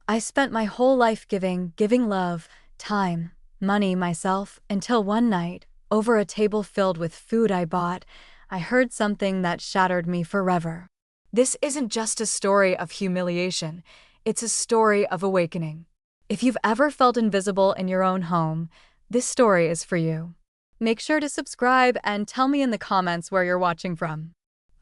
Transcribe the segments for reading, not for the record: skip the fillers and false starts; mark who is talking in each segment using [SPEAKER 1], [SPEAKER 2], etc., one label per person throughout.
[SPEAKER 1] I spent my whole life giving love, time, money, myself, until one night, over a table filled with food I bought, I heard something that shattered me forever. This isn't just a story of humiliation, it's a story of awakening. If you've ever felt invisible in your own home, this story is for you. Make sure to subscribe and tell me in the comments where you're watching from.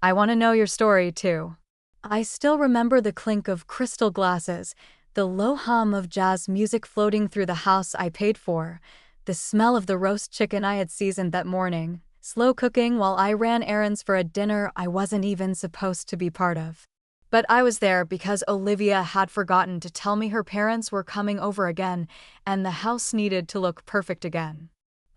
[SPEAKER 1] I want to know your story too. I still remember the clink of crystal glasses, the low hum of jazz music floating through the house I paid for, the smell of the roast chicken I had seasoned that morning, slow cooking while I ran errands for a dinner I wasn't even supposed to be part of. But I was there because Olivia had forgotten to tell me her parents were coming over again and the house needed to look perfect again.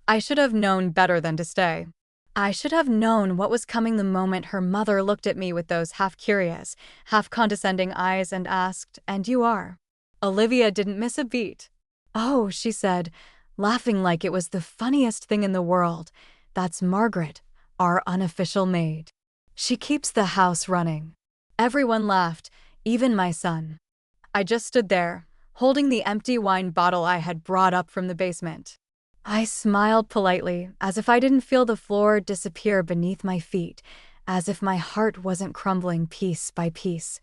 [SPEAKER 1] I should have known better than to stay. I should have known what was coming the moment her mother looked at me with those half-curious, half-condescending eyes and asked, "And you are?" Olivia didn't miss a beat. "Oh," she said, laughing like it was the funniest thing in the world, "that's Margaret, our unofficial maid. She keeps the house running." Everyone laughed, even my son. I just stood there, holding the empty wine bottle I had brought up from the basement. I smiled politely, as if I didn't feel the floor disappear beneath my feet, as if my heart wasn't crumbling piece by piece.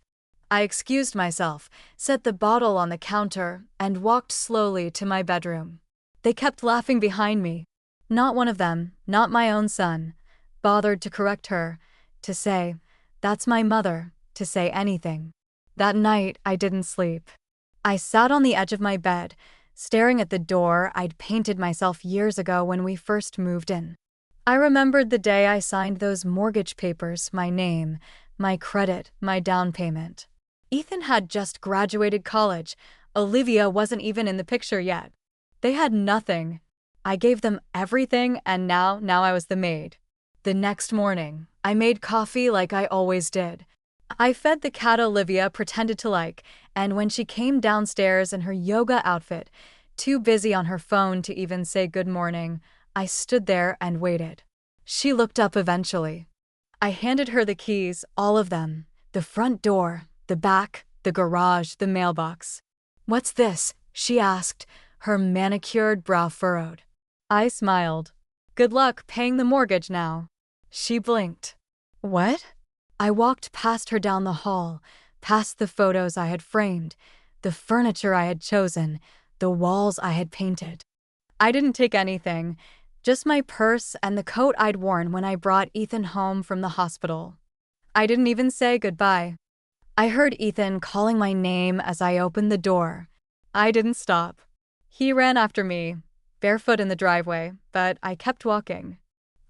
[SPEAKER 1] I excused myself, set the bottle on the counter, and walked slowly to my bedroom. They kept laughing behind me. Not one of them, not my own son, bothered to correct her, to say, "That's my mother," to say anything. That night, I didn't sleep. I sat on the edge of my bed, staring at the door I'd painted myself years ago when we first moved in. I remembered the day I signed those mortgage papers, my name, my credit, my down payment. Ethan had just graduated college. Olivia wasn't even in the picture yet. They had nothing. I gave them everything, and now I was the maid. The next morning, I made coffee like I always did. I fed the cat Olivia pretended to like, and when she came downstairs in her yoga outfit, too busy on her phone to even say good morning, I stood there and waited. She looked up eventually. I handed her the keys, all of them, the front door, the back, the garage, the mailbox. "What's this?" she asked, her manicured brow furrowed. I smiled. "Good luck paying the mortgage now." She blinked. "What?" I walked past her down the hall, past the photos I had framed, the furniture I had chosen, the walls I had painted. I didn't take anything, just my purse and the coat I'd worn when I brought Ethan home from the hospital. I didn't even say goodbye. I heard Ethan calling my name as I opened the door. I didn't stop. He ran after me, barefoot in the driveway, but I kept walking.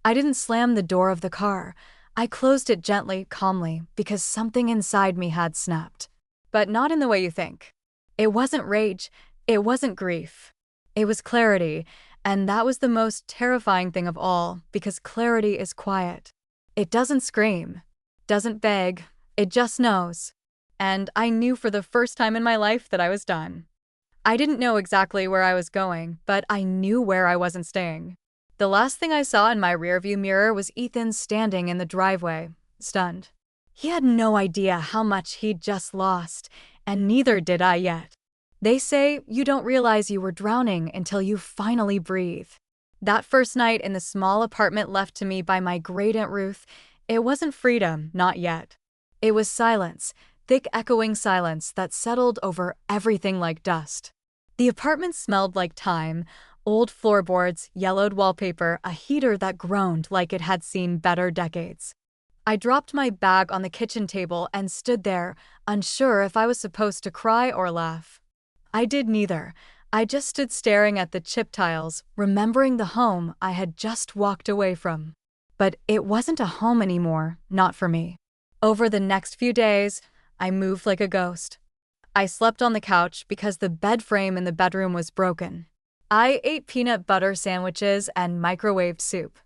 [SPEAKER 1] I didn't slam the door of the car. I closed it gently, calmly, because something inside me had snapped. But not in the way you think. It wasn't rage, it wasn't grief. It was clarity, and that was the most terrifying thing of all, because clarity is quiet. It doesn't scream, doesn't beg, it just knows. And I knew for the first time in my life that I was done. I didn't know exactly where I was going, but I knew where I wasn't staying. The last thing I saw in my rearview mirror was Ethan standing in the driveway, stunned. He had no idea how much he'd just lost, and neither did I yet. They say you don't realize you were drowning until you finally breathe. That first night in the small apartment left to me by my great Aunt Ruth, it wasn't freedom, not yet. It was silence, thick echoing silence that settled over everything like dust. The apartment smelled like time. Old floorboards, yellowed wallpaper, a heater that groaned like it had seen better decades. I dropped my bag on the kitchen table and stood there, unsure if I was supposed to cry or laugh. I did neither. I just stood staring at the chip tiles, remembering the home I had just walked away from. But it wasn't a home anymore, not for me. Over the next few days, I moved like a ghost. I slept on the couch because the bed frame in the bedroom was broken. I ate peanut butter sandwiches and microwaved soup.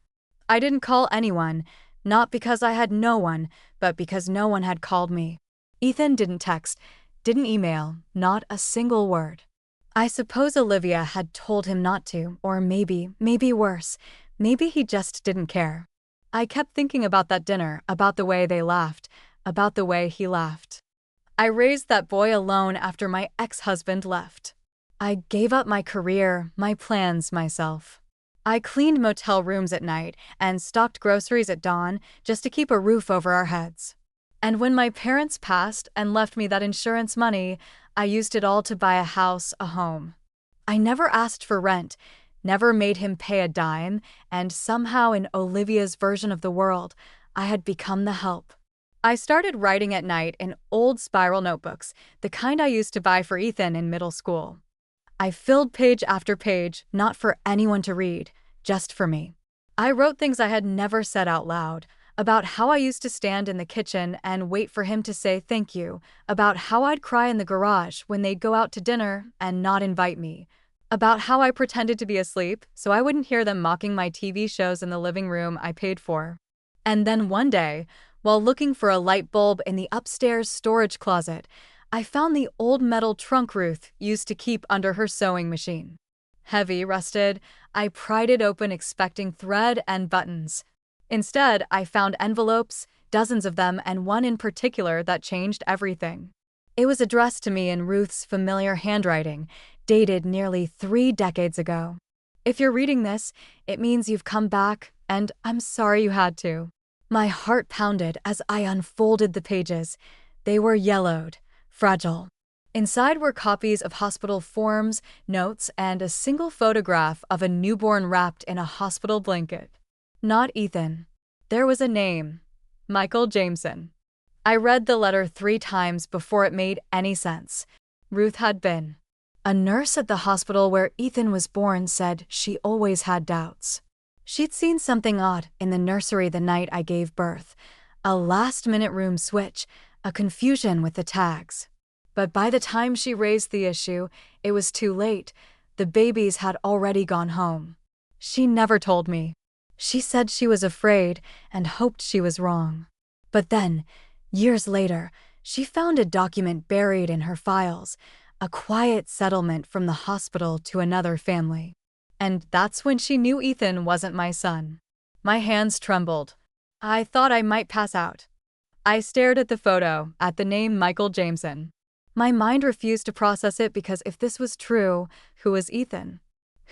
[SPEAKER 1] I didn't call anyone, not because I had no one, but because no one had called me. Ethan didn't text, didn't email, not a single word. I suppose Olivia had told him not to, or maybe worse, maybe he just didn't care. I kept thinking about that dinner, about the way they laughed, about the way he laughed. I raised that boy alone after my ex-husband left. I gave up my career, my plans myself. I cleaned motel rooms at night and stocked groceries at dawn just to keep a roof over our heads. And when my parents passed and left me that insurance money, I used it all to buy a house, a home. I never asked for rent, never made him pay a dime, and somehow in Olivia's version of the world, I had become the help. I started writing at night in old spiral notebooks, the kind I used to buy for Ethan in middle school. I filled page after page, not for anyone to read, just for me. I wrote things I had never said out loud, about how I used to stand in the kitchen and wait for him to say thank you, about how I'd cry in the garage when they'd go out to dinner and not invite me, about how I pretended to be asleep so I wouldn't hear them mocking my TV shows in the living room I paid for. And then one day, while looking for a light bulb in the upstairs storage closet, I found the old metal trunk Ruth used to keep under her sewing machine. Heavy, rusted, I pried it open expecting thread and buttons. Instead, I found envelopes, dozens of them, and one in particular that changed everything. It was addressed to me in Ruth's familiar handwriting, dated nearly 3 decades ago. If you're reading this, it means you've come back, and I'm sorry you had to. My heart pounded as I unfolded the pages. They were yellowed, fragile. Inside were copies of hospital forms, notes, and a single photograph of a newborn wrapped in a hospital blanket. Not Ethan. There was a name. Michael Jameson. I read the letter 3 times before it made any sense. Ruth had been. A nurse at the hospital where Ethan was born said she always had doubts. She'd seen something odd in the nursery the night I gave birth. A last-minute room switch, a confusion with the tags. But by the time she raised the issue, it was too late. The babies had already gone home. She never told me. She said she was afraid and hoped she was wrong. But then, years later, she found a document buried in her files, a quiet settlement from the hospital to another family. And that's when she knew Ethan wasn't my son. My hands trembled. I thought I might pass out. I stared at the photo, at the name Michael Jameson. My mind refused to process it because if this was true, who was Ethan?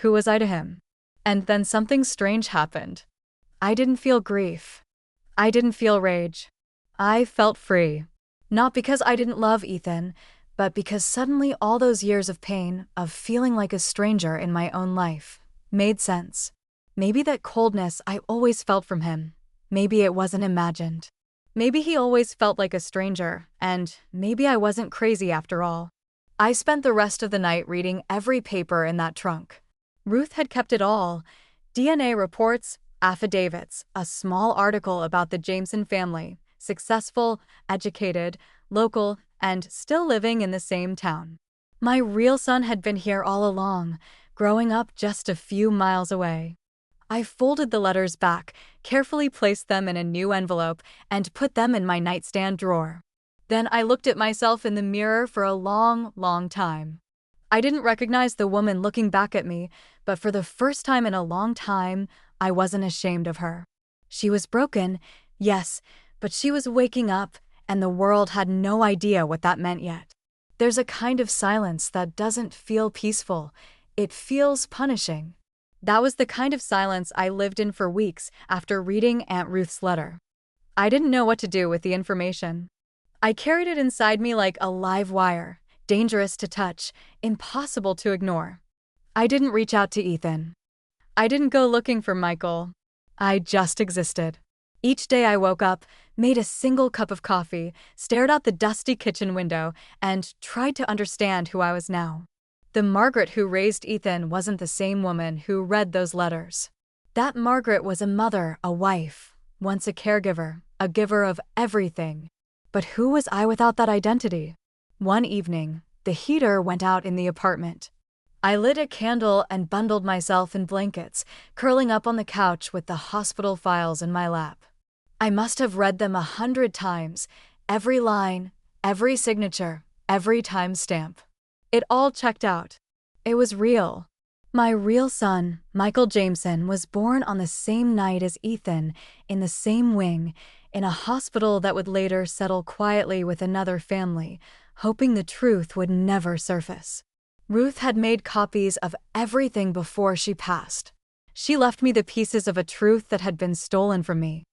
[SPEAKER 1] Who was I to him? And then something strange happened. I didn't feel grief. I didn't feel rage. I felt free. Not because I didn't love Ethan, but because suddenly all those years of pain, of feeling like a stranger in my own life, made sense. Maybe that coldness I always felt from him, maybe it wasn't imagined. Maybe he always felt like a stranger, and maybe I wasn't crazy after all. I spent the rest of the night reading every paper in that trunk. Ruth had kept it all. DNA reports, affidavits, a small article about the Jameson family, successful, educated, local, and still living in the same town. My real son had been here all along, growing up just a few miles away. I folded the letters back, carefully placed them in a new envelope, and put them in my nightstand drawer. Then I looked at myself in the mirror for a long, long time. I didn't recognize the woman looking back at me, but for the first time in a long time, I wasn't ashamed of her. She was broken, yes, but she was waking up, and the world had no idea what that meant yet. There's a kind of silence that doesn't feel peaceful. It feels punishing. That was the kind of silence I lived in for weeks after reading Aunt Ruth's letter. I didn't know what to do with the information. I carried it inside me like a live wire, dangerous to touch, impossible to ignore. I didn't reach out to Ethan. I didn't go looking for Michael. I just existed. Each day I woke up, made a single cup of coffee, stared out the dusty kitchen window, and tried to understand who I was now. The Margaret who raised Ethan wasn't the same woman who read those letters. That Margaret was a mother, a wife, once a caregiver, a giver of everything. But who was I without that identity? One evening, the heater went out in the apartment. I lit a candle and bundled myself in blankets, curling up on the couch with the hospital files in my lap. I must have read them 100 times, every line, every signature, every timestamp. It all checked out. It was real. My real son, Michael Jameson, was born on the same night as Ethan, in the same wing, in a hospital that would later settle quietly with another family, hoping the truth would never surface. Ruth had made copies of everything before she passed. She left me the pieces of a truth that had been stolen from me.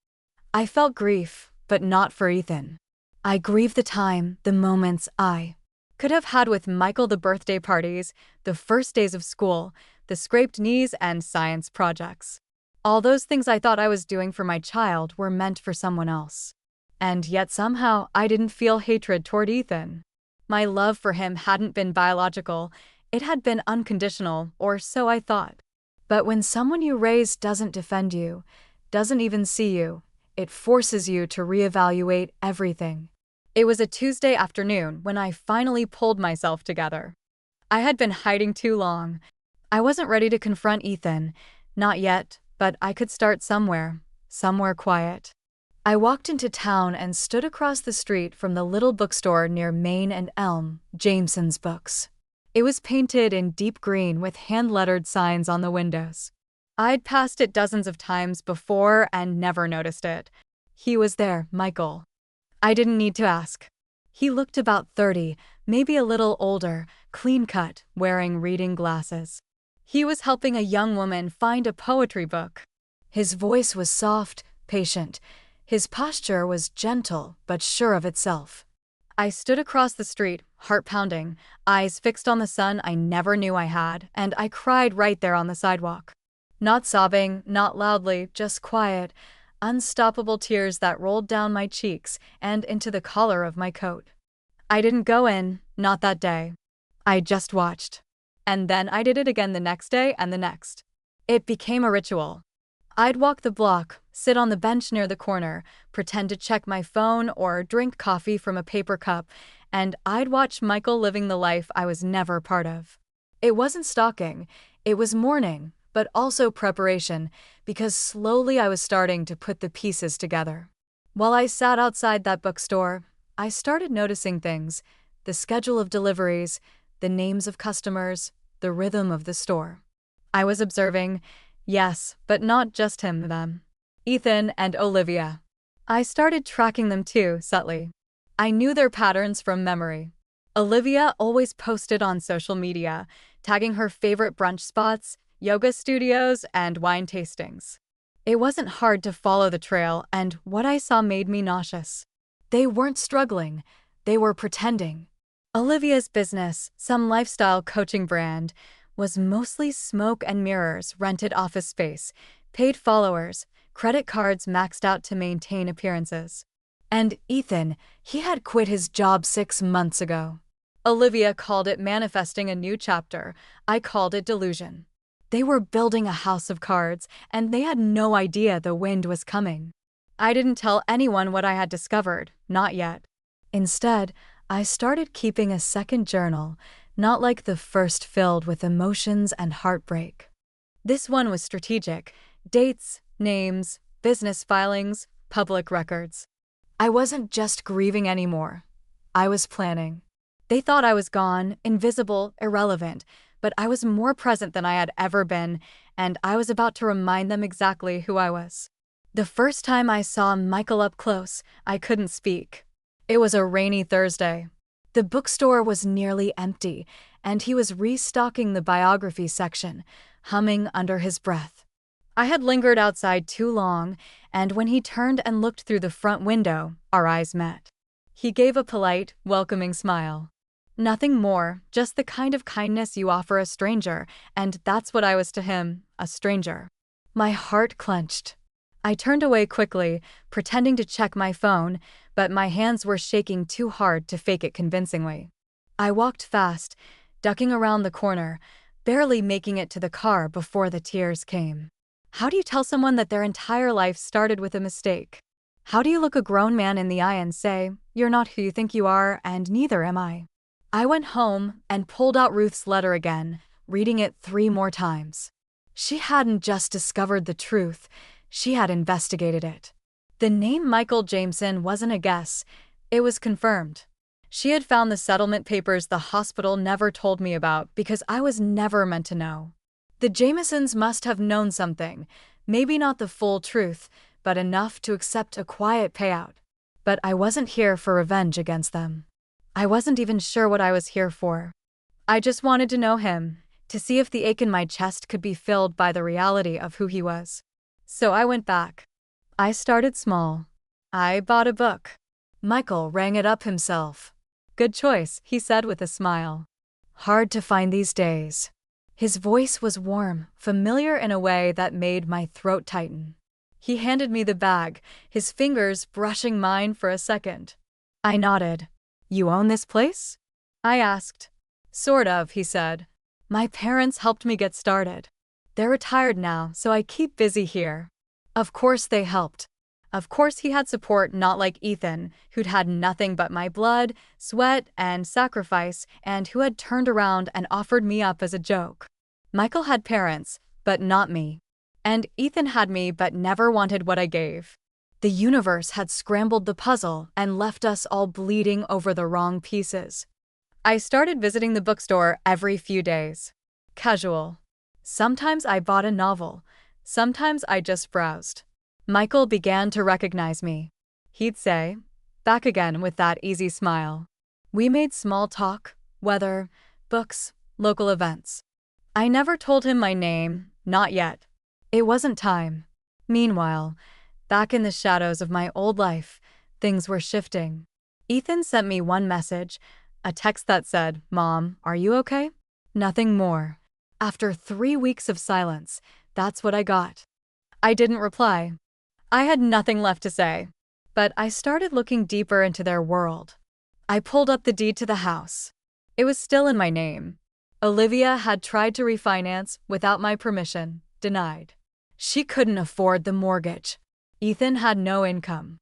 [SPEAKER 1] I felt grief, but not for Ethan. I grieved the time, the moments I could have had with Michael, the birthday parties, the first days of school, the scraped knees and science projects. All those things I thought I was doing for my child were meant for someone else. And yet somehow I didn't feel hatred toward Ethan. My love for him hadn't been biological, it had been unconditional, or so I thought. But when someone you raise doesn't defend you, doesn't even see you, it forces you to reevaluate everything. It was a Tuesday afternoon when I finally pulled myself together. I had been hiding too long. I wasn't ready to confront Ethan, not yet, but I could start somewhere quiet. I walked into town and stood across the street from the little bookstore near Main and Elm, Jameson's Books. It was painted in deep green with hand-lettered signs on the windows. I'd passed it dozens of times before and never noticed it. He was there, Michael. I didn't need to ask. He looked about 30, maybe a little older, clean-cut, wearing reading glasses. He was helping a young woman find a poetry book. His voice was soft, patient. His posture was gentle but sure of itself. I stood across the street, heart pounding, eyes fixed on the sun I never knew I had, and I cried right there on the sidewalk. Not sobbing, not loudly, just quiet, unstoppable tears that rolled down my cheeks and into the collar of my coat. I didn't go in, not that day. I just watched. And then I did it again the next day and the next. It became a ritual. I'd walk the block, sit on the bench near the corner, pretend to check my phone or drink coffee from a paper cup, and I'd watch Michael living the life I was never part of. It wasn't stalking, it was mourning, but also preparation, because slowly I was starting to put the pieces together. While I sat outside that bookstore, I started noticing things: the schedule of deliveries, the names of customers, the rhythm of the store. I was observing, yes, but not just him, them. Ethan and Olivia. I started tracking them too, subtly. I knew their patterns from memory. Olivia always posted on social media, tagging her favorite brunch spots, yoga studios, and wine tastings. It wasn't hard to follow the trail, and what I saw made me nauseous. They weren't struggling, they were pretending. Olivia's business, some lifestyle coaching brand, was mostly smoke and mirrors, rented office space, paid followers, credit cards maxed out to maintain appearances. And Ethan, he had quit his job 6 months ago. Olivia called it manifesting a new chapter. I called it delusion. They were building a house of cards, and they had no idea the wind was coming. I didn't tell anyone what I had discovered, not yet. Instead, I started keeping a second journal, not like the first filled with emotions and heartbreak. This one was strategic: dates, names, business filings, public records. I wasn't just grieving anymore. I was planning. They thought I was gone, invisible, irrelevant, but I was more present than I had ever been, and I was about to remind them exactly who I was. The first time I saw Michael up close, I couldn't speak. It was a rainy Thursday. The bookstore was nearly empty, and he was restocking the biography section, humming under his breath. I had lingered outside too long, and when he turned and looked through the front window, our eyes met. He gave a polite, welcoming smile. Nothing more, just the kind of kindness you offer a stranger, and that's what I was to him, a stranger. My heart clenched. I turned away quickly, pretending to check my phone, but my hands were shaking too hard to fake it convincingly. I walked fast, ducking around the corner, barely making it to the car before the tears came. How do you tell someone that their entire life started with a mistake? How do you look a grown man in the eye and say, "You're not who you think you are, and neither am I"? I went home and pulled out Ruth's letter again, reading it 3 more times. She hadn't just discovered the truth, she had investigated it. The name Michael Jameson wasn't a guess, it was confirmed. She had found the settlement papers the hospital never told me about because I was never meant to know. The Jamesons must have known something, maybe not the full truth, but enough to accept a quiet payout. But I wasn't here for revenge against them. I wasn't even sure what I was here for. I just wanted to know him, to see if the ache in my chest could be filled by the reality of who he was. So I went back. I started small. I bought a book. Michael rang it up himself. Good choice, he said with a smile. Hard to find these days. His voice was warm, familiar in a way that made my throat tighten. He handed me the bag, his fingers brushing mine for a second. I nodded. You own this place? I asked. Sort of, he said. My parents helped me get started. They're retired now, so I keep busy here. Of course they helped. Of course he had support, not like Ethan, who'd had nothing but my blood, sweat, and sacrifice, and who had turned around and offered me up as a joke. Michael had parents, but not me. And Ethan had me but never wanted what I gave. The universe had scrambled the puzzle and left us all bleeding over the wrong pieces. I started visiting the bookstore every few days. Casual. Sometimes I bought a novel. Sometimes I just browsed. Michael began to recognize me. He'd say, back again with that easy smile. We made small talk, weather, books, local events. I never told him my name, not yet. It wasn't time. Meanwhile, back in the shadows of my old life, things were shifting. Ethan sent me one message, a text that said, "Mom, are you okay?" Nothing more. After 3 weeks of silence, that's what I got. I didn't reply. I had nothing left to say. But I started looking deeper into their world. I pulled up the deed to the house. It was still in my name. Olivia had tried to refinance without my permission, denied. She couldn't afford the mortgage. Ethan had no income.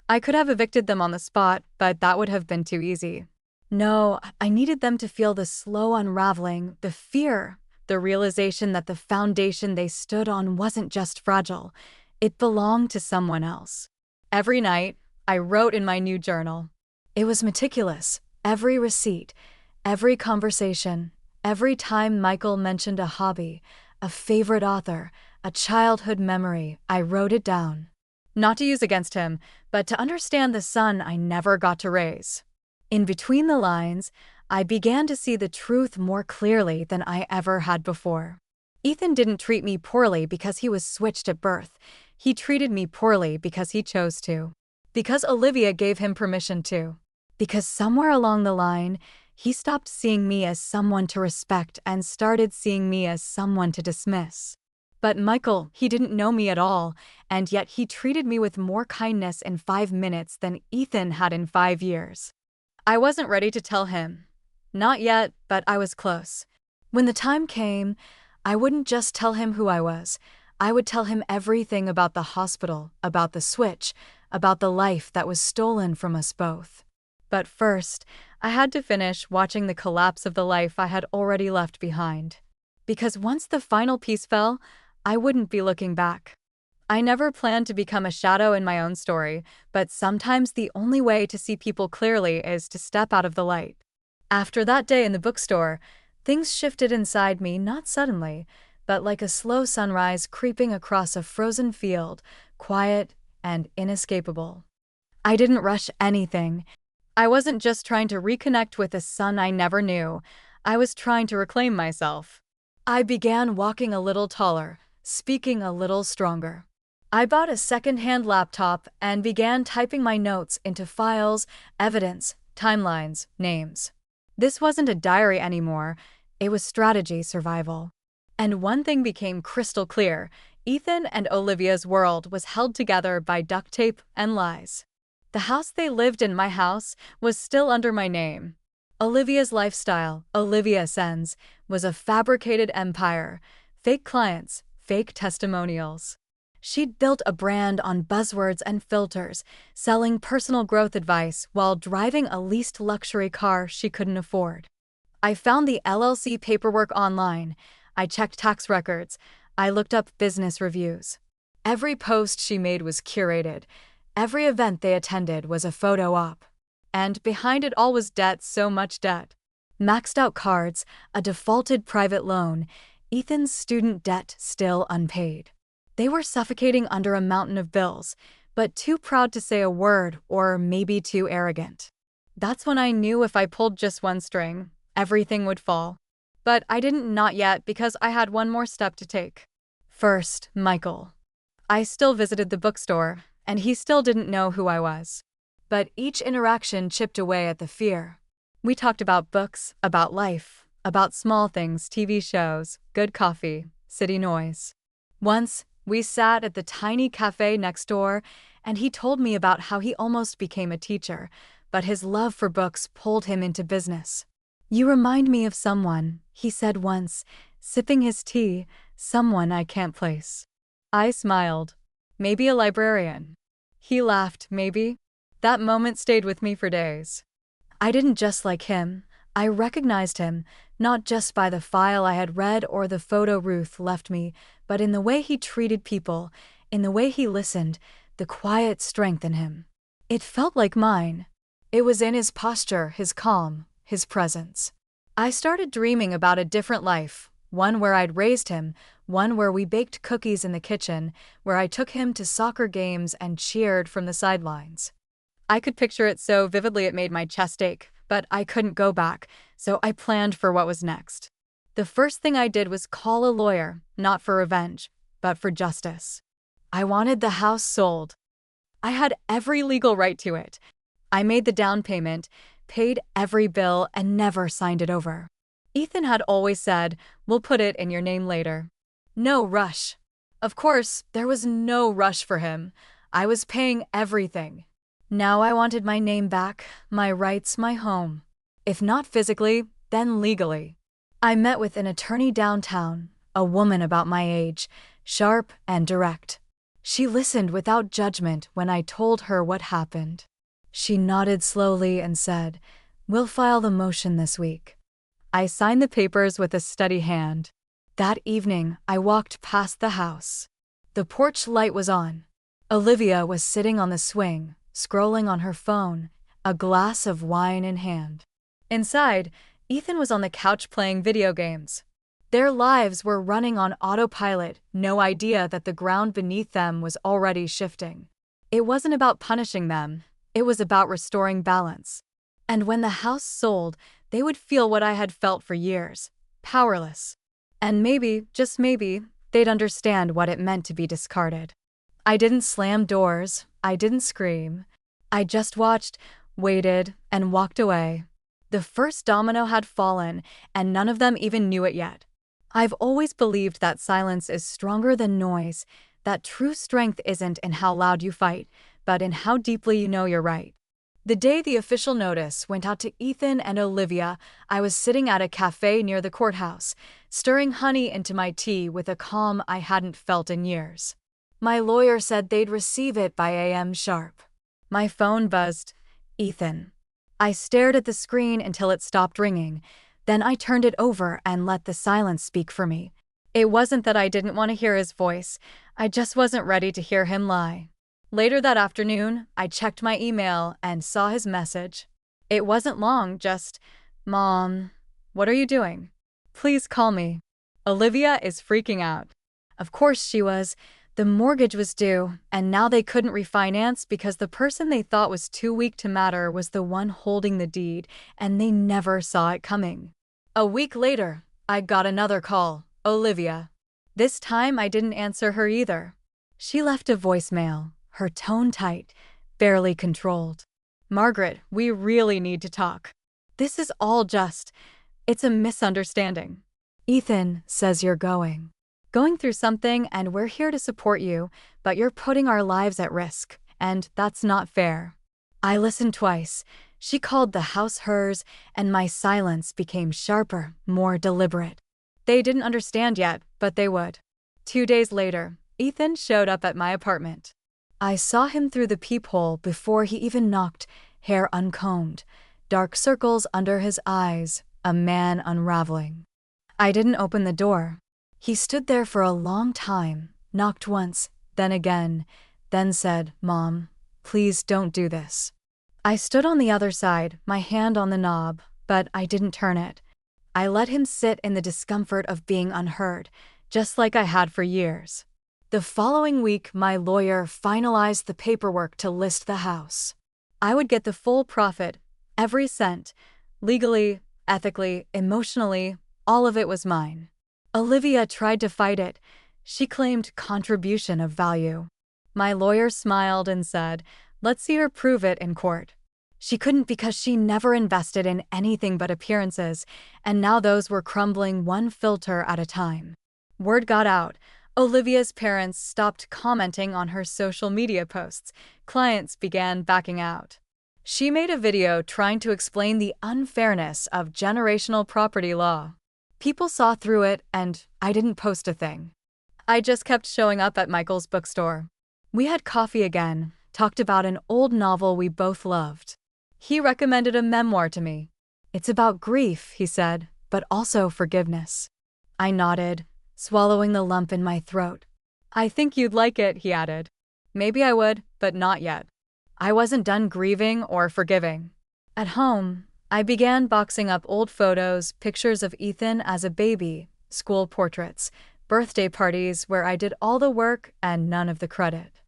[SPEAKER 1] I could have evicted them on the spot, but that would have been too easy. No, I needed them to feel the slow unraveling, the fear, the realization that the foundation they stood on wasn't just fragile, it belonged to someone else. Every night, I wrote in my new journal. It was meticulous. Every receipt, every conversation, every time Michael mentioned a hobby, a favorite author, a childhood memory, I wrote it down. Not to use against him, but to understand the son I never got to raise. In between the lines, I began to see the truth more clearly than I ever had before. Ethan didn't treat me poorly because he was switched at birth. He treated me poorly because he chose to. Because Olivia gave him permission to. Because somewhere along the line, he stopped seeing me as someone to respect and started seeing me as someone to dismiss. But Michael, he didn't know me at all, and yet he treated me with more kindness in 5 minutes than Ethan had in 5 years. I wasn't ready to tell him. Not yet, but I was close. When the time came, I wouldn't just tell him who I was. I would tell him everything about the hospital, about the switch, about the life that was stolen from us both. But first, I had to finish watching the collapse of the life I had already left behind. Because once the final piece fell, I wouldn't be looking back. I never planned to become a shadow in my own story, but sometimes the only way to see people clearly is to step out of the light. After that day in the bookstore, things shifted inside me not suddenly, but like a slow sunrise creeping across a frozen field, quiet and inescapable. I didn't rush anything. I wasn't just trying to reconnect with a son I never knew. I was trying to reclaim myself. I began walking a little taller, speaking a little stronger. I bought a second-hand laptop and began typing my notes into files, evidence, timelines, names. This wasn't a diary anymore. It was strategy survival. And one thing became crystal clear. Ethan and Olivia's world was held together by duct tape and lies. The house they lived in, my house, was still under my name. Olivia's lifestyle, Olivia Sens, was a fabricated empire. Fake clients, fake testimonials. She'd built a brand on buzzwords and filters, selling personal growth advice while driving a leased luxury car she couldn't afford. I found the LLC paperwork online. I checked tax records. I looked up business reviews. Every post she made was curated. Every event they attended was a photo op. And behind it all was debt, so much debt. Maxed out cards, a defaulted private loan, Ethan's student debt still unpaid. They were suffocating under a mountain of bills, but too proud to say a word or maybe too arrogant. That's when I knew if I pulled just one string, everything would fall. But I didn't, not yet, because I had one more step to take. First, Michael. I still visited the bookstore, and he still didn't know who I was. But each interaction chipped away at the fear. We talked about books, about life, about small things, TV shows, good coffee, city noise. Once, we sat at the tiny cafe next door, and he told me about how he almost became a teacher, but his love for books pulled him into business. "You remind me of someone," he said once, sipping his tea, "someone I can't place." I smiled. "Maybe a librarian." He laughed, "Maybe." That moment stayed with me for days. I didn't just like him, I recognized him, not just by the file I had read or the photo Ruth left me, but in the way he treated people, in the way he listened, the quiet strength in him. It felt like mine. It was in his posture, his calm, his presence. I started dreaming about a different life, one where I'd raised him, one where we baked cookies in the kitchen, where I took him to soccer games and cheered from the sidelines. I could picture it so vividly it made my chest ache, but I couldn't go back, so I planned for what was next. The first thing I did was call a lawyer, not for revenge, but for justice. I wanted the house sold. I had every legal right to it. I made the down payment, paid every bill, and never signed it over. Ethan had always said, "We'll put it in your name later." No rush. Of course, there was no rush for him. I was paying everything. Now I wanted my name back, my rights, my home. If not physically, then legally. I met with an attorney downtown, a woman about my age, sharp and direct. She listened without judgment when I told her what happened. She nodded slowly and said, "We'll file the motion this week." I signed the papers with a steady hand. That evening, I walked past the house. The porch light was on. Olivia was sitting on the swing, scrolling on her phone, a glass of wine in hand. Inside, Ethan was on the couch playing video games. Their lives were running on autopilot, no idea that the ground beneath them was already shifting. It wasn't about punishing them, it was about restoring balance. And when the house sold, they would feel what I had felt for years, powerless. And maybe, just maybe, they'd understand what it meant to be discarded. I didn't slam doors, I didn't scream. I just watched, waited, and walked away. The first domino had fallen, and none of them even knew it yet. I've always believed that silence is stronger than noise, that true strength isn't in how loud you fight, but in how deeply you know you're right. The day the official notice went out to Ethan and Olivia, I was sitting at a cafe near the courthouse, stirring honey into my tea with a calm I hadn't felt in years. My lawyer said they'd receive it by a.m. sharp. My phone buzzed. Ethan. I stared at the screen until it stopped ringing. Then I turned it over and let the silence speak for me. It wasn't that I didn't want to hear his voice, I just wasn't ready to hear him lie. Later that afternoon, I checked my email and saw his message. It wasn't long, just, "Mom, what are you doing? Please call me." Olivia is freaking out. Of course she was. The mortgage was due, and now they couldn't refinance because the person they thought was too weak to matter was the one holding the deed, and they never saw it coming. A week later, I got another call, Olivia. This time I didn't answer her either. She left a voicemail, her tone tight, barely controlled. "Margaret, we really need to talk. This is all just, it's a misunderstanding. Ethan says you're going through something, and we're here to support you, but you're putting our lives at risk, and that's not fair." I listened twice. She called the house hers, and my silence became sharper, more deliberate. They didn't understand yet, but they would. 2 days later, Ethan showed up at my apartment. I saw him through the peephole before he even knocked, hair uncombed, dark circles under his eyes, a man unraveling. I didn't open the door. He stood there for a long time, knocked once, then again, then said, "Mom, please don't do this." I stood on the other side, my hand on the knob, but I didn't turn it. I let him sit in the discomfort of being unheard, just like I had for years. The following week, my lawyer finalized the paperwork to list the house. I would get the full profit, Every cent. Legally, ethically, emotionally, all of it was mine. Olivia tried to fight it. She claimed contribution of value. My lawyer smiled and said, "Let's see her prove it in court." She couldn't because she never invested in anything but appearances, and now those were crumbling one filter at a time. Word got out. Olivia's parents stopped commenting on her social media posts. Clients began backing out. She made a video trying to explain the unfairness of generational property law. People saw through it, and I didn't post a thing. I just kept showing up at Michael's bookstore. We had coffee again, talked about an old novel we both loved. He recommended a memoir to me. "It's about grief," he said, "but also forgiveness." I nodded, swallowing the lump in my throat. "I think you'd like it," he added. Maybe I would, but not yet. I wasn't done grieving or forgiving. At home, I began boxing up old photos, pictures of Ethan as a baby, school portraits, birthday parties where I did all the work and none of the credit.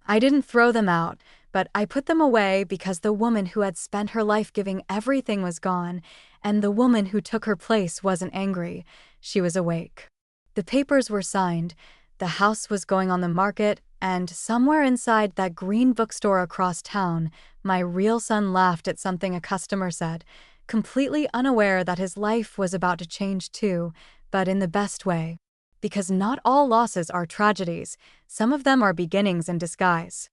[SPEAKER 1] I didn't throw them out, but I put them away because the woman who had spent her life giving everything was gone, and the woman who took her place wasn't angry. She was awake. The papers were signed, the house was going on the market, and somewhere inside that green bookstore across town, my real son laughed at something a customer said, completely unaware that his life was about to change too, but in the best way. Because not all losses are tragedies, some of them are beginnings in disguise.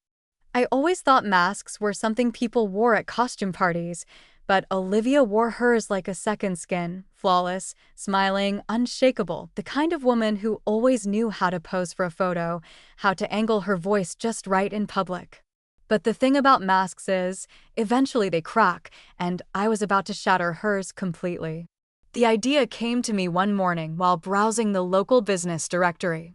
[SPEAKER 1] I always thought masks were something people wore at costume parties, but Olivia wore hers like a second skin, flawless, smiling, unshakable, the kind of woman who always knew how to pose for a photo, how to angle her voice just right in public. But the thing about masks is, eventually they crack, and I was about to shatter hers completely. The idea came to me one morning while browsing the local business directory.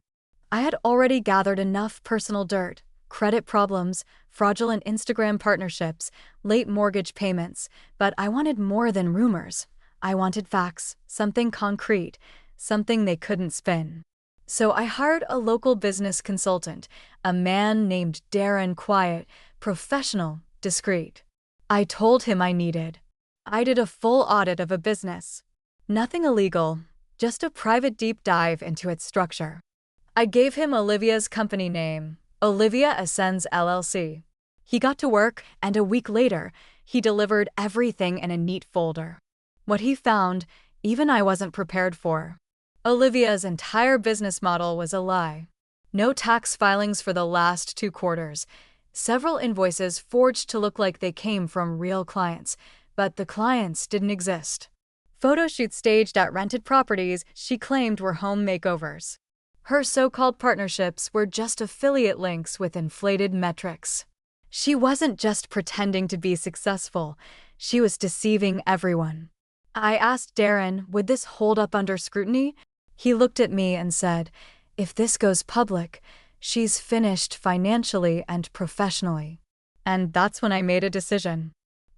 [SPEAKER 1] I had already gathered enough personal dirt, credit problems, fraudulent Instagram partnerships, late mortgage payments, but I wanted more than rumors. I wanted facts, something concrete, something they couldn't spin. So I hired a local business consultant, a man named Darren, quiet, professional, discreet. I told him I did a full audit of a business. Nothing illegal, just a private deep dive into its structure. I gave him Olivia's company name, Olivia Ascends LLC. He got to work, and a week later, he delivered everything in a neat folder. What he found, even I wasn't prepared for. Olivia's entire business model was a lie. No tax filings for the last 2 quarters. Several invoices forged to look like they came from real clients, but the clients didn't exist. Photo shoots staged at rented properties she claimed were home makeovers. Her so-called partnerships were just affiliate links with inflated metrics. She wasn't just pretending to be successful, she was deceiving everyone. I asked Darren, would this hold up under scrutiny? He looked at me and said, "If this goes public, she's finished financially and professionally." And that's when I made a decision.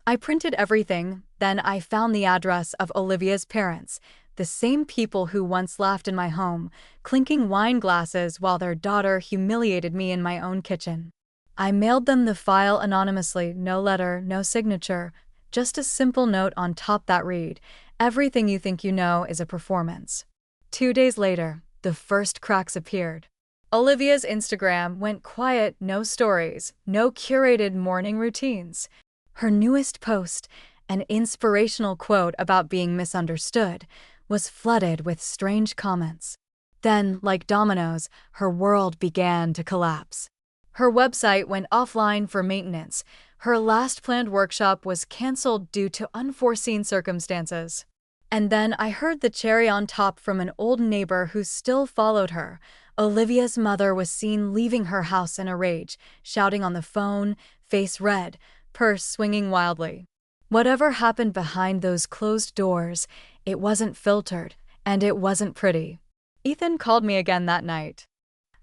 [SPEAKER 1] I printed everything, then I found the address of Olivia's parents, the same people who once laughed in my home, clinking wine glasses while their daughter humiliated me in my own kitchen. I mailed them the file anonymously, no letter, no signature, just a simple note on top that read, "Everything you think you know is a performance." 2 days later, the first cracks appeared. Olivia's Instagram went quiet, no stories, no curated morning routines. Her newest post, an inspirational quote about being misunderstood, was flooded with strange comments. Then, like dominoes, her world began to collapse. Her website went offline for maintenance. Her last planned workshop was canceled due to unforeseen circumstances. And then I heard the cherry on top from an old neighbor who still followed her. Olivia's mother was seen leaving her house in a rage, shouting on the phone, face red, purse swinging wildly. Whatever happened behind those closed doors, it wasn't filtered, and it wasn't pretty. Ethan called me again that night.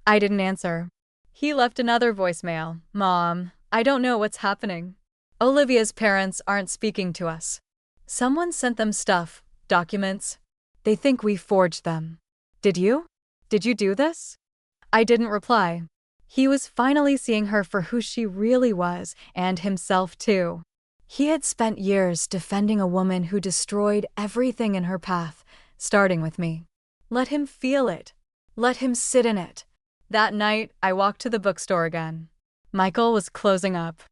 [SPEAKER 1] I didn't answer. He left another voicemail. "Mom, I don't know what's happening. Olivia's parents aren't speaking to us. Someone sent them stuff, documents. They think we forged them. Did you? Did you do this?" I didn't reply. He was finally seeing her for who she really was, and himself too. He had spent years defending a woman who destroyed everything in her path, starting with me. Let him feel it. Let him sit in it. That night, I walked to the bookstore again. Michael was closing up.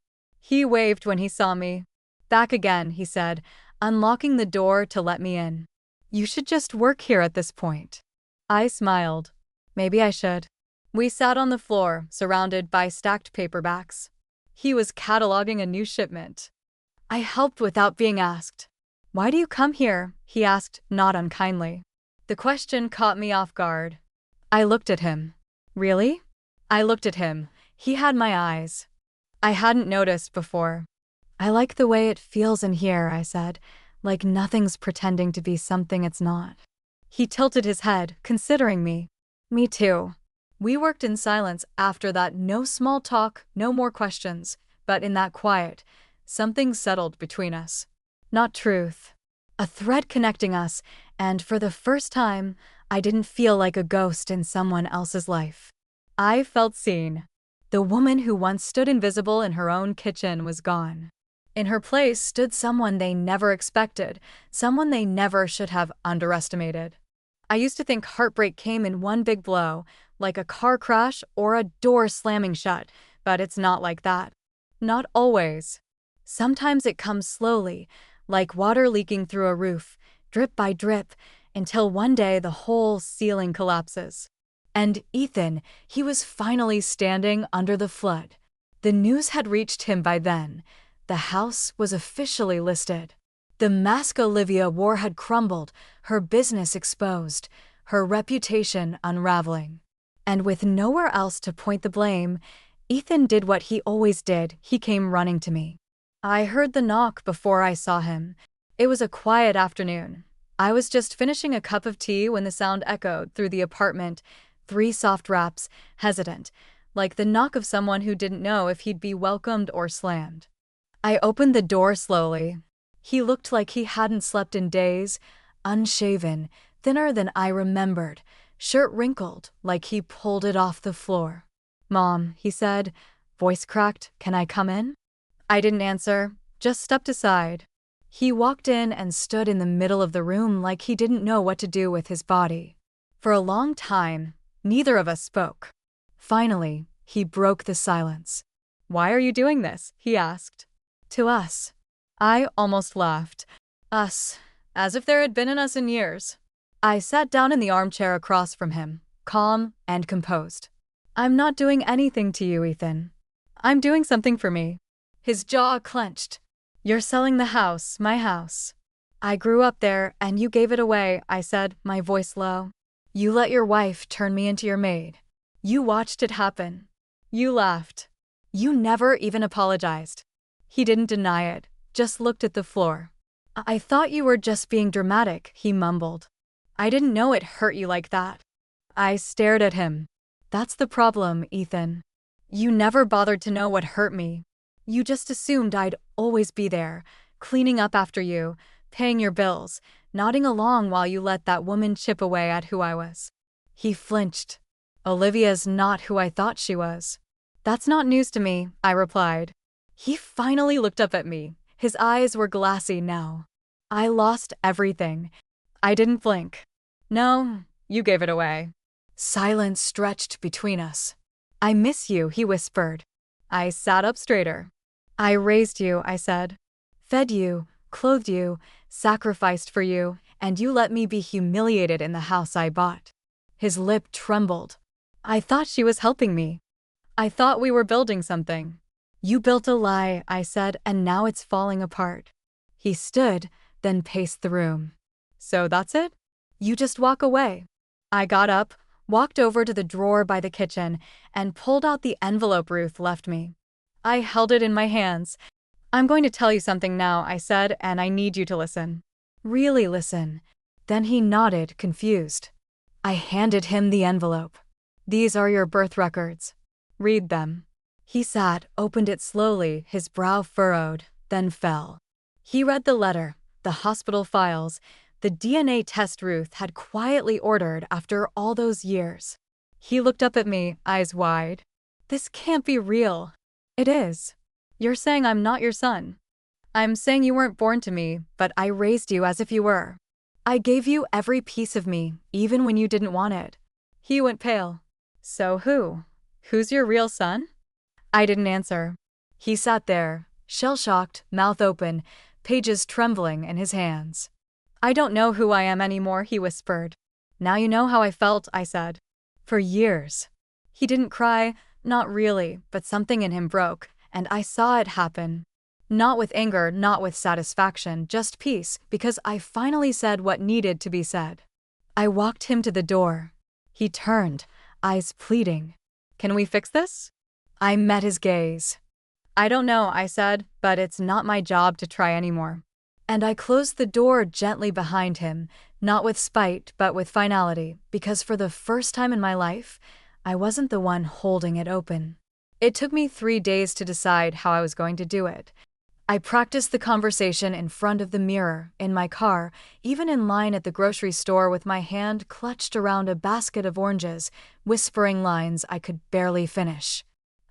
[SPEAKER 1] He waved when he saw me. Back again, he said, unlocking the door to let me in. You should just work here at this point. I smiled. Maybe I should. We sat on the floor, surrounded by stacked paperbacks. He was cataloging a new shipment. I helped without being asked. Why do you come here? He asked, not unkindly. The question caught me off guard. I looked at him. Really? I looked at him. He had my eyes. I hadn't noticed before. I like the way it feels in here, I said, like nothing's pretending to be something it's not. He tilted his head, considering me. Me too. We worked in silence after that. No small talk, no more questions, but in that quiet, something settled between us. Not truth. A thread connecting us, and for the first time, I didn't feel like a ghost in someone else's life. I felt seen. The woman who once stood invisible in her own kitchen was gone. In her place stood someone they never expected, someone they never should have underestimated. I used to think heartbreak came in one big blow, like a car crash or a door slamming shut, but it's not like that. Not always. Sometimes it comes slowly, like water leaking through a roof, drip by drip, until one day the whole ceiling collapses. And Ethan, he was finally standing under the flood. The news had reached him by then. The house was officially listed. The mask Olivia wore had crumbled, her business exposed, her reputation unraveling. And with nowhere else to point the blame, Ethan did what he always did. He came running to me. I heard the knock before I saw him. It was a quiet afternoon. I was just finishing a cup of tea when the sound echoed through the apartment, 3 soft raps, hesitant, like the knock of someone who didn't know if he'd be welcomed or slammed. I opened the door slowly. He looked like he hadn't slept in days, unshaven, thinner than I remembered, shirt wrinkled like he pulled it off the floor. "Mom," he said, voice cracked, "can I come in?" I didn't answer, just stepped aside. He walked in and stood in the middle of the room like he didn't know what to do with his body. For a long time, neither of us spoke. Finally, he broke the silence. "Why are you doing this?" he asked. "To us." I almost laughed. Us, as if there had been an us in years. I sat down in the armchair across from him, calm and composed. "I'm not doing anything to you, Ethan. I'm doing something for me." His jaw clenched. "You're selling the house, my house. I grew up there and you gave it away," I said, my voice low. "You let your wife turn me into your maid. You watched it happen. You laughed. You never even apologized." He didn't deny it, just looked at the floor. "I thought you were just being dramatic," he mumbled. "I didn't know it hurt you like that." I stared at him. "That's the problem, Ethan. You never bothered to know what hurt me. You just assumed I'd always be there, cleaning up after you, paying your bills, nodding along while you let that woman chip away at who I was." He flinched. "Olivia's not who I thought she was." "That's not news to me," I replied. He finally looked up at me. His eyes were glassy now. "I lost everything." I didn't blink. "No, you gave it away." Silence stretched between us. "I miss you," he whispered. I sat up straighter. "I raised you," I said. "Fed you, clothed you, sacrificed for you, and you let me be humiliated in the house I bought." His lip trembled. "I thought she was helping me. I thought we were building something." "You built a lie," I said, "and now it's falling apart." He stood, then paced the room. "So that's it? You just walk away?" I got up, walked over to the drawer by the kitchen, and pulled out the envelope Ruth left me. I held it in my hands. "I'm going to tell you something now," I said, "and I need you to listen." "Really listen." Then he nodded, confused. I handed him the envelope. "These are your birth records. Read them." He sat, opened it slowly, his brow furrowed, then fell. He read the letter, the hospital files, the DNA test Ruth had quietly ordered after all those years. He looked up at me, eyes wide. "This can't be real." "It is. You're saying I'm not your son." I'm saying you weren't born to me, but I raised you as if you were. I gave you every piece of me, even when you didn't want it. He went pale. So who? Who's your real son? I didn't answer. He sat there, shell-shocked, mouth open, pages trembling in his hands. I don't know who I am anymore, he whispered. Now you know how I felt, I said. For years. He didn't cry, not really, but something in him broke, and I saw it happen. Not with anger, not with satisfaction, just peace, because I finally said what needed to be said. I walked him to the door. He turned, eyes pleading. Can we fix this? I met his gaze. I don't know, I said, but it's not my job to try anymore. And I closed the door gently behind him, not with spite, but with finality, because for the first time in my life, I wasn't the one holding it open. It took me 3 days to decide how I was going to do it. I practiced the conversation in front of the mirror, in my car, even in line at the grocery store with my hand clutched around a basket of oranges, whispering lines I could barely finish.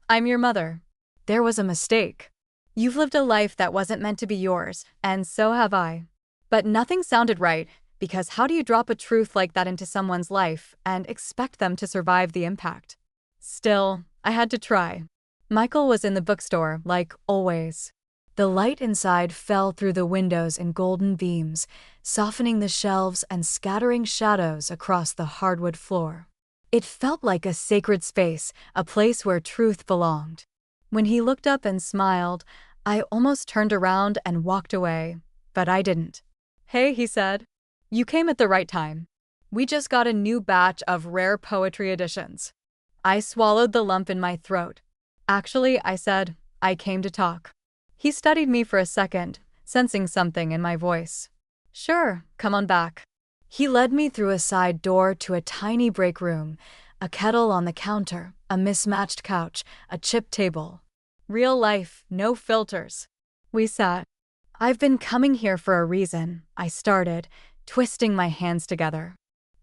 [SPEAKER 1] I'm your mother. There was a mistake. You've lived a life that wasn't meant to be yours, and so have I. But nothing sounded right, because how do you drop a truth like that into someone's life and expect them to survive the impact? Still, I had to try. Michael was in the bookstore, like always. The light inside fell through the windows in golden beams, softening the shelves and scattering shadows across the hardwood floor. It felt like a sacred space, a place where truth belonged. When he looked up and smiled, I almost turned around and walked away, but I didn't. Hey, he said. You came at the right time. We just got a new batch of rare poetry editions. I swallowed the lump in my throat. Actually, I said, I came to talk. He studied me for a second, sensing something in my voice. Sure, come on back. He led me through a side door to a tiny break room, a kettle on the counter, a mismatched couch, a chipped table. Real life, no filters. We sat. I've been coming here for a reason, I started, twisting my hands together.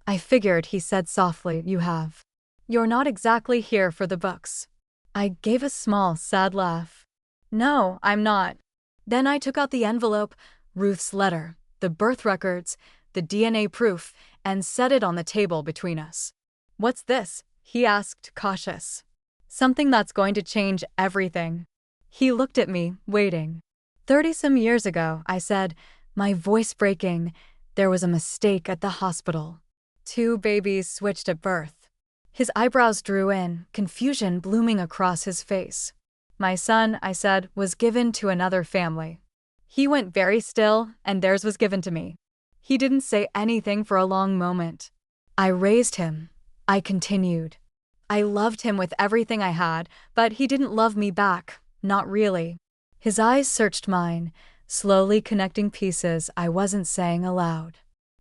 [SPEAKER 1] I figured, he said softly, you have. You're not exactly here for the books. I gave a small, sad laugh. No, I'm not. Then I took out the envelope, Ruth's letter, the birth records, the DNA proof, and set it on the table between us. What's this? He asked, cautious. Something that's going to change everything. He looked at me, waiting. 30-some years ago, I said, my voice breaking, there was a mistake at the hospital. 2 babies switched at birth. His eyebrows drew in, confusion blooming across his face. My son, I said, was given to another family. He went very still, and theirs was given to me. He didn't say anything for a long moment. I raised him. I continued. I loved him with everything I had, but he didn't love me back, not really. His eyes searched mine, slowly connecting pieces I wasn't saying aloud.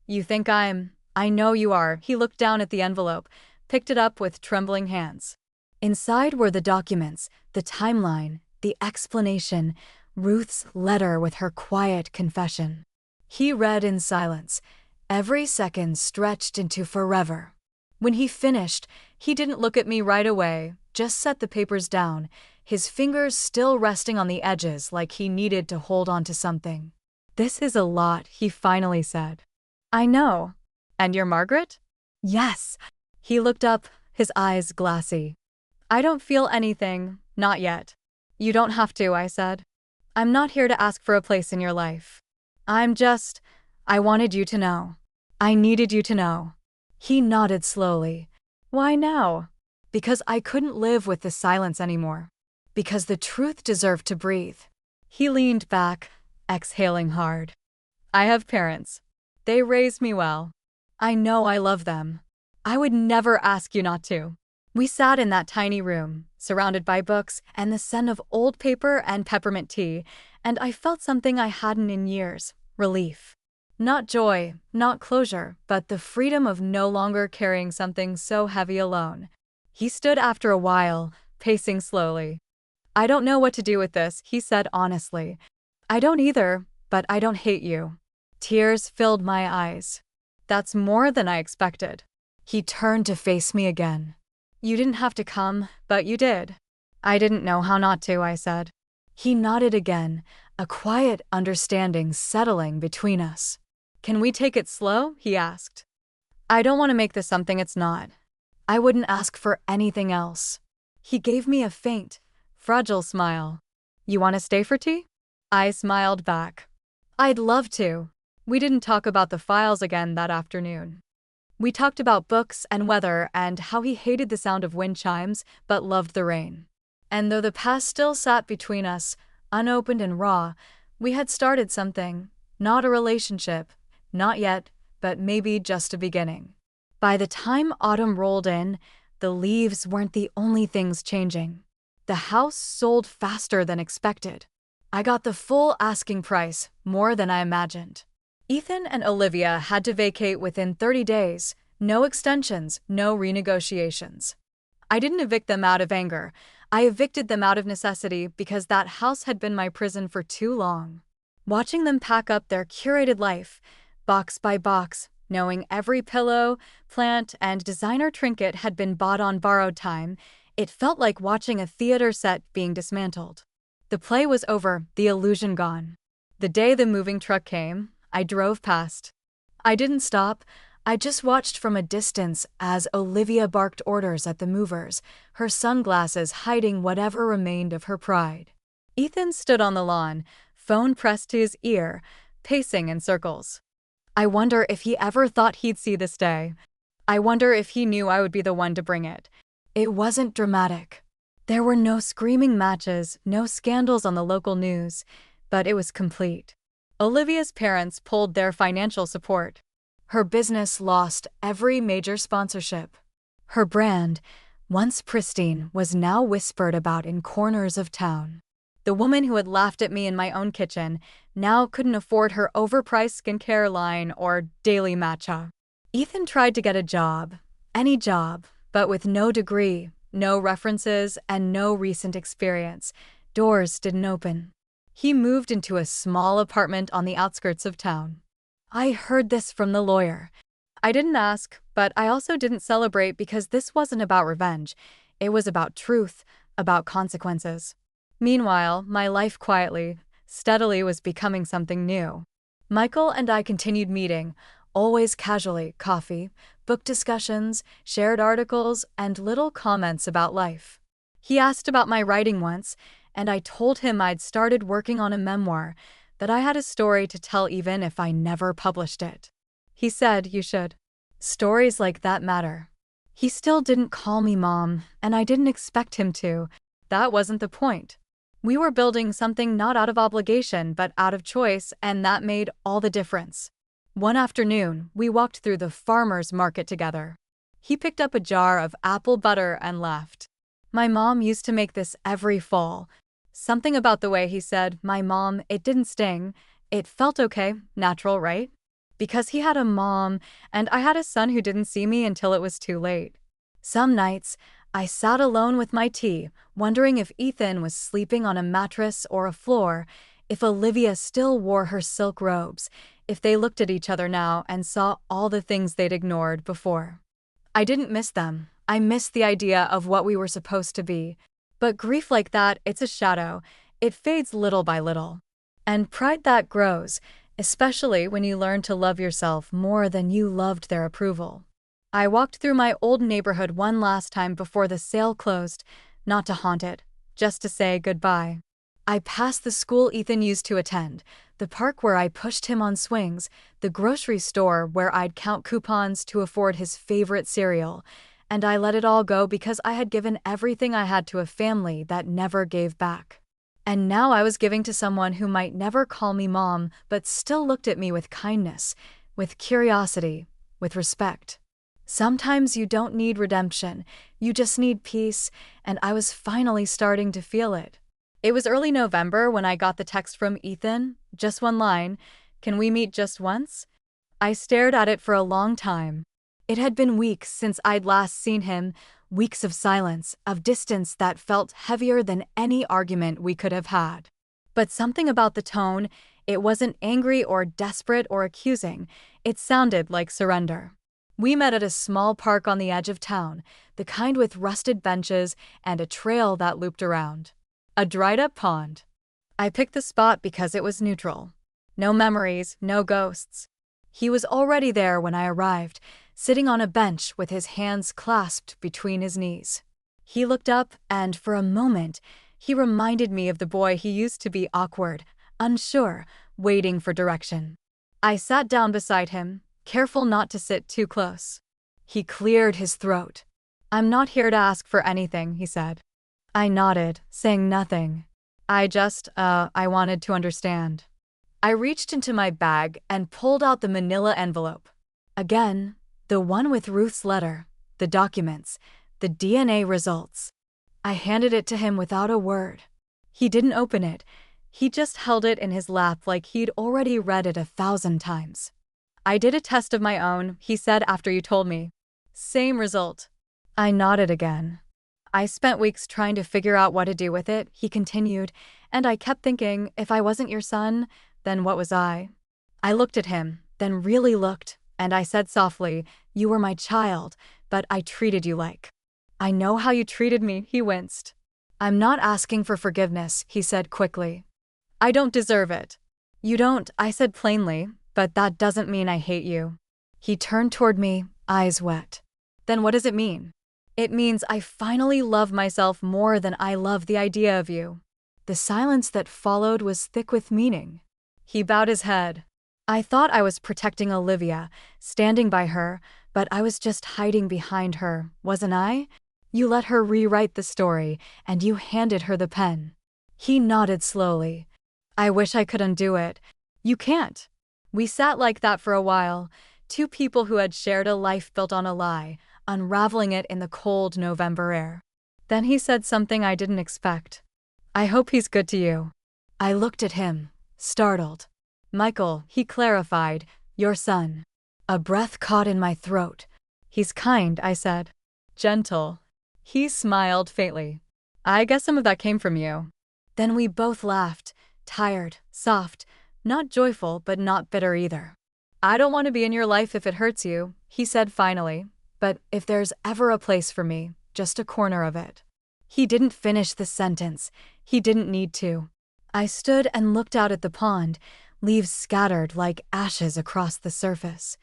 [SPEAKER 1] You think I know you are. He looked down at the envelope, picked it up with trembling hands. Inside were the documents, the timeline, the explanation, Ruth's letter with her quiet confession. He read in silence, every second stretched into forever. When he finished, he didn't look at me right away, just set the papers down, his fingers still resting on the edges like he needed to hold on to something. This is a lot, he finally said. I know. And you're Margaret? Yes. He looked up, his eyes glassy. I don't feel anything, not yet. You don't have to, I said. I'm not here to ask for a place in your life. I wanted you to know. I needed you to know. He nodded slowly. Why now? Because I couldn't live with the silence anymore. Because the truth deserved to breathe. He leaned back, exhaling hard. I have parents. They raised me well. I know I love them. I would never ask you not to. We sat in that tiny room, surrounded by books and the scent of old paper and peppermint tea, and I felt something I hadn't in years, relief. Not joy, not closure, but the freedom of no longer carrying something so heavy alone. He stood after a while, pacing slowly. I don't know what to do with this, he said honestly. I don't either, but I don't hate you. Tears filled my eyes. That's more than I expected. He turned to face me again. You didn't have to come, but you did. I didn't know how not to, I said. He nodded again, a quiet understanding settling between us. "Can we take it slow?" he asked. "I don't want to make this something it's not. I wouldn't ask for anything else." He gave me a faint, fragile smile. "You want to stay for tea?" I smiled back. "I'd love to." We didn't talk about the files again that afternoon. We talked about books and weather and how he hated the sound of wind chimes but loved the rain. And though the past still sat between us, unopened and raw, we had started something, not a relationship, not yet, but maybe just a beginning. By the time autumn rolled in, the leaves weren't the only things changing. The house sold faster than expected. I got the full asking price, more than I imagined. Ethan and Olivia had to vacate within 30 days, no extensions, no renegotiations. I didn't evict them out of anger. I evicted them out of necessity because that house had been my prison for too long. Watching them pack up their curated life, box by box, knowing every pillow, plant, and designer trinket had been bought on borrowed time, it felt like watching a theater set being dismantled. The play was over, the illusion gone. The day the moving truck came, I drove past. I didn't stop. I just watched from a distance as Olivia barked orders at the movers, her sunglasses hiding whatever remained of her pride. Ethan stood on the lawn, phone pressed to his ear, pacing in circles. I wonder if he ever thought he'd see this day. I wonder if he knew I would be the one to bring it. It wasn't dramatic. There were no screaming matches, no scandals on the local news, but it was complete. Olivia's parents pulled their financial support. Her business lost every major sponsorship. Her brand, once pristine, was now whispered about in corners of town. The woman who had laughed at me in my own kitchen now couldn't afford her overpriced skincare line or daily matcha. Ethan tried to get a job, any job, but with no degree, no references, and no recent experience. Doors didn't open. He moved into a small apartment on the outskirts of town. I heard this from the lawyer. I didn't ask, but I also didn't celebrate because this wasn't about revenge. It was about truth, about consequences. Meanwhile, my life quietly, steadily was becoming something new. Michael and I continued meeting, always casually, coffee, book discussions, shared articles, and little comments about life. He asked about my writing once, and I told him I'd started working on a memoir, that I had a story to tell even if I never published it. He said, "You should. Stories like that matter." He still didn't call me mom, and I didn't expect him to. That wasn't the point. We were building something not out of obligation but out of choice, and that made all the difference. One afternoon, we walked through the farmer's market together. He picked up a jar of apple butter and laughed. "My mom used to make this every fall." Something about the way he said, "my mom," it didn't sting. It felt okay, natural, right? Because he had a mom, and I had a son who didn't see me until it was too late. Some nights, I sat alone with my tea, wondering if Ethan was sleeping on a mattress or a floor, if Olivia still wore her silk robes, if they looked at each other now and saw all the things they'd ignored before. I didn't miss them. I missed the idea of what we were supposed to be. But grief like that, it's a shadow. It fades little by little. And pride that grows, especially when you learn to love yourself more than you loved their approval. I walked through my old neighborhood one last time before the sale closed, not to haunt it, just to say goodbye. I passed the school Ethan used to attend, the park where I pushed him on swings, the grocery store where I'd count coupons to afford his favorite cereal, and I let it all go because I had given everything I had to a family that never gave back. And now I was giving to someone who might never call me mom, but still looked at me with kindness, with curiosity, with respect. Sometimes you don't need redemption, you just need peace, and I was finally starting to feel it. It was early November when I got the text from Ethan, just one line, "Can we meet just once?" I stared at it for a long time. It had been weeks since I'd last seen him, weeks of silence, of distance that felt heavier than any argument we could have had. But something about the tone, it wasn't angry or desperate or accusing, it sounded like surrender. We met at a small park on the edge of town, the kind with rusted benches and a trail that looped around. A dried-up pond. I picked the spot because it was neutral. No memories, no ghosts. He was already there when I arrived, sitting on a bench with his hands clasped between his knees. He looked up, and for a moment, he reminded me of the boy he used to be, awkward, unsure, waiting for direction. I sat down beside him, careful not to sit too close. He cleared his throat. "I'm not here to ask for anything," he said. I nodded, saying nothing. I wanted to understand. I reached into my bag and pulled out the manila envelope. Again, the one with Ruth's letter, the documents, the DNA results. I handed it to him without a word. He didn't open it. He just held it in his lap like he'd already read it 1,000 times. "I did a test of my own," he said after you told me. "Same result." I nodded again. "I spent weeks trying to figure out what to do with it," he continued, "and I kept thinking, if I wasn't your son, then what was I?" I looked at him, then really looked, and I said softly, "You were my child, but I treated you like." "I know how you treated me," he winced. "I'm not asking for forgiveness," he said quickly. "I don't deserve it." "You don't," I said plainly, "but that doesn't mean I hate you." He turned toward me, eyes wet. "Then what does it mean?" "It means I finally love myself more than I love the idea of you." The silence that followed was thick with meaning. He bowed his head. "I thought I was protecting Olivia, standing by her, but I was just hiding behind her, wasn't I? You let her rewrite the story, and you handed her the pen." He nodded slowly. "I wish I could undo it. You can't." We sat like that for a while, two people who had shared a life built on a lie, unraveling it in the cold November air. Then he said something I didn't expect. "I hope he's good to you." I looked at him, startled. "Michael," he clarified, "your son." A breath caught in my throat. "He's kind," I said. "Gentle." He smiled faintly. "I guess some of that came from you." Then we both laughed, tired, soft, not joyful but not bitter either. "I don't want to be in your life if it hurts you," he said finally, "but if there's ever a place for me, just a corner of it." He didn't finish the sentence. He didn't need to. I stood and looked out at the pond, leaves scattered like ashes across the surface.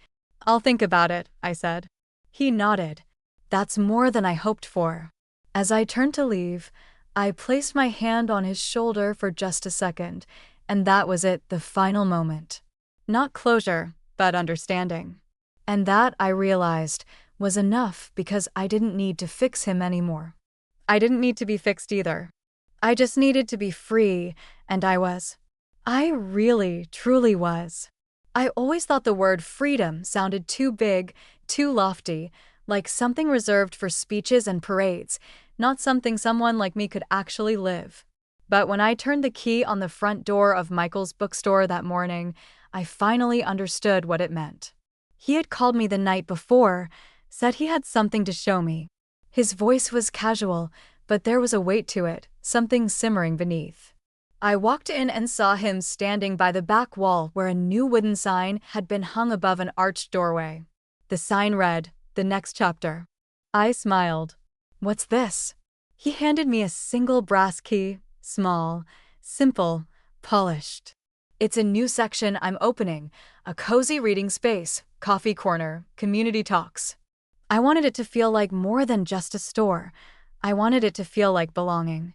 [SPEAKER 1] "I'll think about it," I said. He nodded. "That's more than I hoped for." As I turned to leave, I placed my hand on his shoulder for just a second, and that was it, the final moment. Not closure, but understanding. And that, I realized, was enough because I didn't need to fix him anymore. I didn't need to be fixed either. I just needed to be free, and I was. I really, truly was. I always thought the word freedom sounded too big, too lofty, like something reserved for speeches and parades, not something someone like me could actually live. But when I turned the key on the front door of Michael's bookstore that morning, I finally understood what it meant. He had called me the night before, said he had something to show me. His voice was casual, but there was a weight to it, something simmering beneath. I walked in and saw him standing by the back wall where a new wooden sign had been hung above an arched doorway. The sign read, "The next chapter." I smiled. "What's this?" He handed me a single brass key, small, simple, polished. "It's a new section I'm opening, a cozy reading space, coffee corner, community talks." I wanted it to feel like more than just a store. I wanted it to feel like belonging.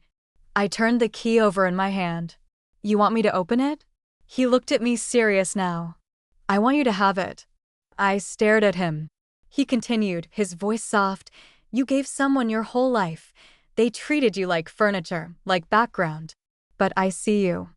[SPEAKER 1] I turned the key over in my hand. "You want me to open it?" He looked at me serious now. "I want you to have it." I stared at him. He continued, his voice soft, "You gave someone your whole life. They treated you like furniture, like background. But I see you.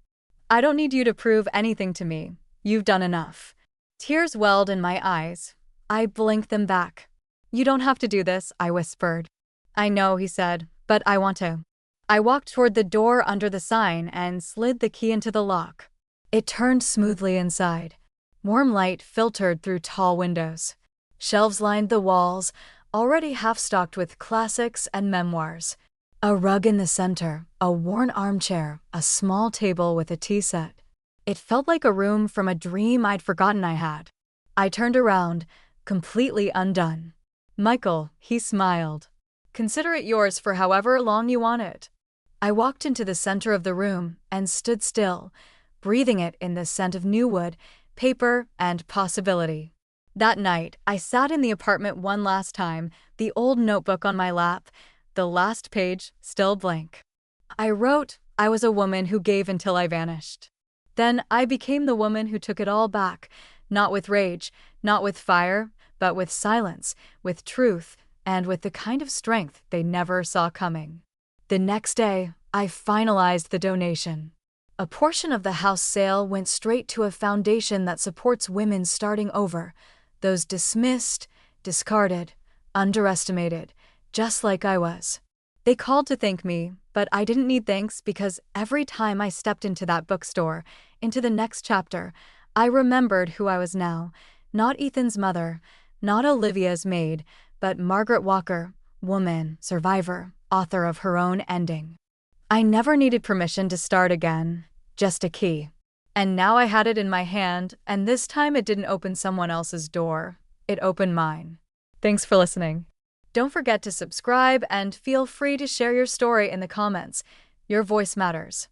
[SPEAKER 1] I don't need you to prove anything to me. You've done enough." Tears welled in my eyes. I blinked them back. "You don't have to do this," I whispered. "I know," he said, "but I want to." I walked toward the door under the sign and slid the key into the lock. It turned smoothly inside. Warm light filtered through tall windows. Shelves lined the walls, already half-stocked with classics and memoirs. A rug in the center, a worn armchair, a small table with a tea set. It felt like a room from a dream I'd forgotten I had. I turned around, completely undone. "Michael," he smiled. "Consider it yours for however long you want it." I walked into the center of the room and stood still, breathing it in the scent of new wood, paper, and possibility. That night, I sat in the apartment one last time, the old notebook on my lap, the last page still blank. I wrote, I was a woman who gave until I vanished. Then I became the woman who took it all back, not with rage, not with fire, but with silence, with truth, and with the kind of strength they never saw coming. The next day, I finalized the donation. A portion of the house sale went straight to a foundation that supports women starting over, those dismissed, discarded, underestimated, just like I was. They called to thank me, but I didn't need thanks because every time I stepped into that bookstore, into the next chapter, I remembered who I was now. Not Ethan's mother, not Olivia's maid, but Margaret Walker, woman, survivor, author of her own ending. I never needed permission to start again, just a key. And now I had it in my hand, and this time it didn't open someone else's door. It opened mine. Thanks for listening. Don't forget to subscribe and feel free to share your story in the comments. Your voice matters.